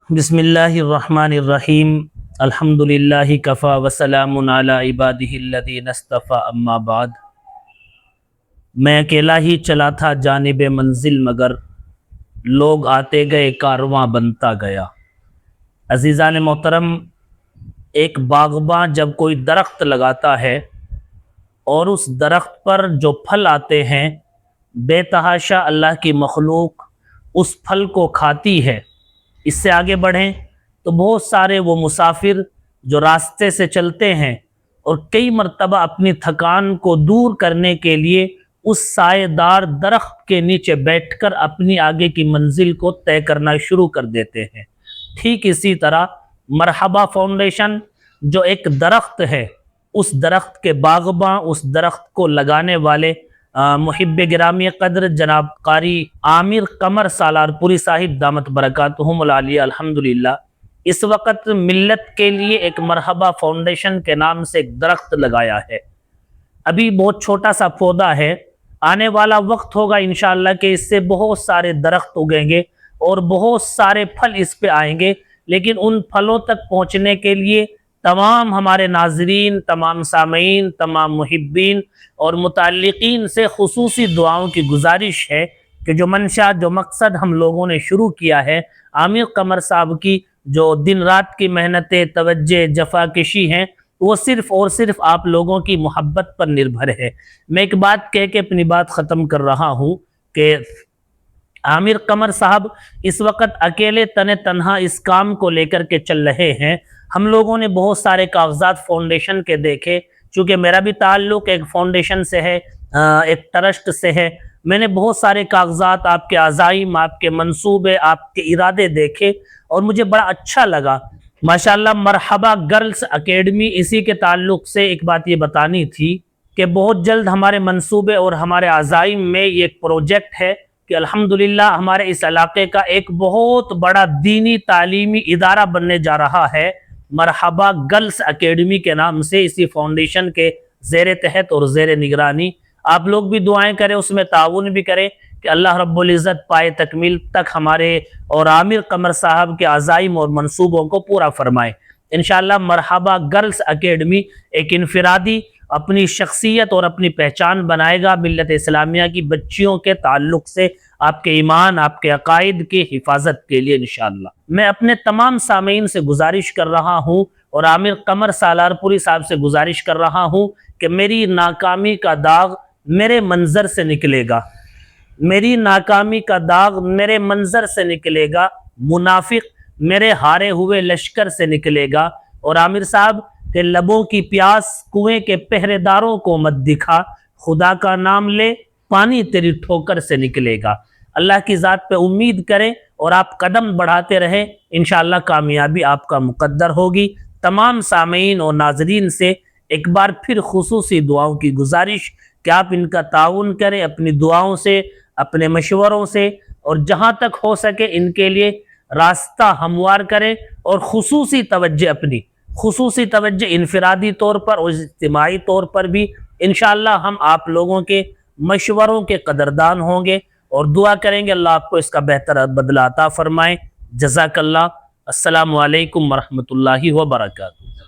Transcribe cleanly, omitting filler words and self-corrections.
بسم اللہ الرحمن الرحیم الحمدللہ کفا وسلام علی عبادہ الذین اصطفیٰ اما بعد۔ میں اکیلا ہی چلا تھا جانب منزل، مگر لوگ آتے گئے کارواں بنتا گیا۔ عزیزان محترم، ایک باغباں جب کوئی درخت لگاتا ہے اور اس درخت پر جو پھل آتے ہیں، بے تحاشا اللہ کی مخلوق اس پھل کو کھاتی ہے۔ اس سے آگے بڑھیں تو بہت سارے وہ مسافر جو راستے سے چلتے ہیں اور کئی مرتبہ اپنی تھکان کو دور کرنے کے لیے اس سائے دار درخت کے نیچے بیٹھ کر اپنی آگے کی منزل کو طے کرنا شروع کر دیتے ہیں۔ ٹھیک اسی طرح مرحبا فاؤنڈیشن جو ایک درخت ہے، اس درخت کے باغباں، اس درخت کو لگانے والے محب گرامی قدر جناب قاری عامر قمر سالار پوری صاحب دامت برکاتہم العالیہ الحمدللہ اس وقت ملت کے لیے ایک مرحبا فاؤنڈیشن کے نام سے ایک درخت لگایا ہے۔ ابھی بہت چھوٹا سا پودا ہے، آنے والا وقت ہوگا انشاءاللہ کہ اس سے بہت سارے درخت اگیں گے اور بہت سارے پھل اس پہ آئیں گے، لیکن ان پھلوں تک پہنچنے کے لیے تمام ہمارے ناظرین، تمام سامعین، تمام محبین اور متعلقین سے خصوصی دعاؤں کی گزارش ہے کہ جو منشا، جو مقصد ہم لوگوں نے شروع کیا ہے، عامر قمر صاحب کی جو دن رات کی محنتیں، توجہ، جفاکشی ہیں، وہ صرف اور صرف آپ لوگوں کی محبت پر نربھر ہے۔ میں ایک بات کہہ کے اپنی بات ختم کر رہا ہوں کہ عامر قمر صاحب اس وقت اکیلے تنہا اس کام کو لے کر کے چل رہے ہیں۔ ہم لوگوں نے بہت سارے کاغذات فاؤنڈیشن کے دیکھے، چونکہ میرا بھی تعلق ایک فاؤنڈیشن سے ہے، ایک ٹرسٹ سے ہے۔ میں نے بہت سارے کاغذات، آپ کے عزائم، آپ کے منصوبے، آپ کے ارادے دیکھے اور مجھے بڑا اچھا لگا۔ ماشاءاللہ مرحبا گرلز اکیڈمی، اسی کے تعلق سے ایک بات یہ بتانی تھی کہ بہت جلد ہمارے منصوبے اور ہمارے عزائم میں یہ ایک پروجیکٹ ہے کہ الحمدللہ ہمارے اس علاقے کا ایک بہت بڑا دینی تعلیمی ادارہ بننے جا رہا ہے، مرحبا گرلز اکیڈمی کے نام سے، اسی فاؤنڈیشن کے زیر تحت اور زیر نگرانی۔ آپ لوگ بھی دعائیں کریں، اس میں تعاون بھی کریں کہ اللہ رب العزت پائے تکمیل تک ہمارے اور عامر قمر صاحب کے عزائم اور منصوبوں کو پورا فرمائے۔ انشاءاللہ مرحبا گرلز اکیڈمی ایک انفرادی اپنی شخصیت اور اپنی پہچان بنائے گا ملت اسلامیہ کی بچیوں کے تعلق سے، آپ کے ایمان، آپ کے عقائد کی حفاظت کے لیے انشاءاللہ۔ میں اپنے تمام سامعین سے گزارش کر رہا ہوں اور عامر قمر سالار پوری صاحب سے گزارش کر رہا ہوں کہ میری ناکامی کا داغ میرے منظر سے نکلے گا، میری ناکامی کا داغ میرے منظر سے نکلے گا، منافق میرے ہارے ہوئے لشکر سے نکلے گا، اور عامر صاحب کہ لبوں کی پیاس کنویں کے پہرے داروں کو مت دکھا، خدا کا نام لے پانی تیری ٹھوکر سے نکلے گا۔ اللہ کی ذات پہ امید کریں اور آپ قدم بڑھاتے رہیں، انشاءاللہ کامیابی آپ کا مقدر ہوگی۔ تمام سامعین اور ناظرین سے ایک بار پھر خصوصی دعاؤں کی گزارش کہ آپ ان کا تعاون کریں اپنی دعاؤں سے، اپنے مشوروں سے، اور جہاں تک ہو سکے ان کے لیے راستہ ہموار کریں، اور خصوصی توجہ انفرادی طور پر اور اجتماعی طور پر بھی انشاءاللہ ہم آپ لوگوں کے مشوروں کے قدردان ہوں گے اور دعا کریں گے اللہ آپ کو اس کا بہتر بدلہ عطا فرمائے۔ جزاک اللہ۔ السلام علیکم ورحمۃ اللہ وبرکاتہ۔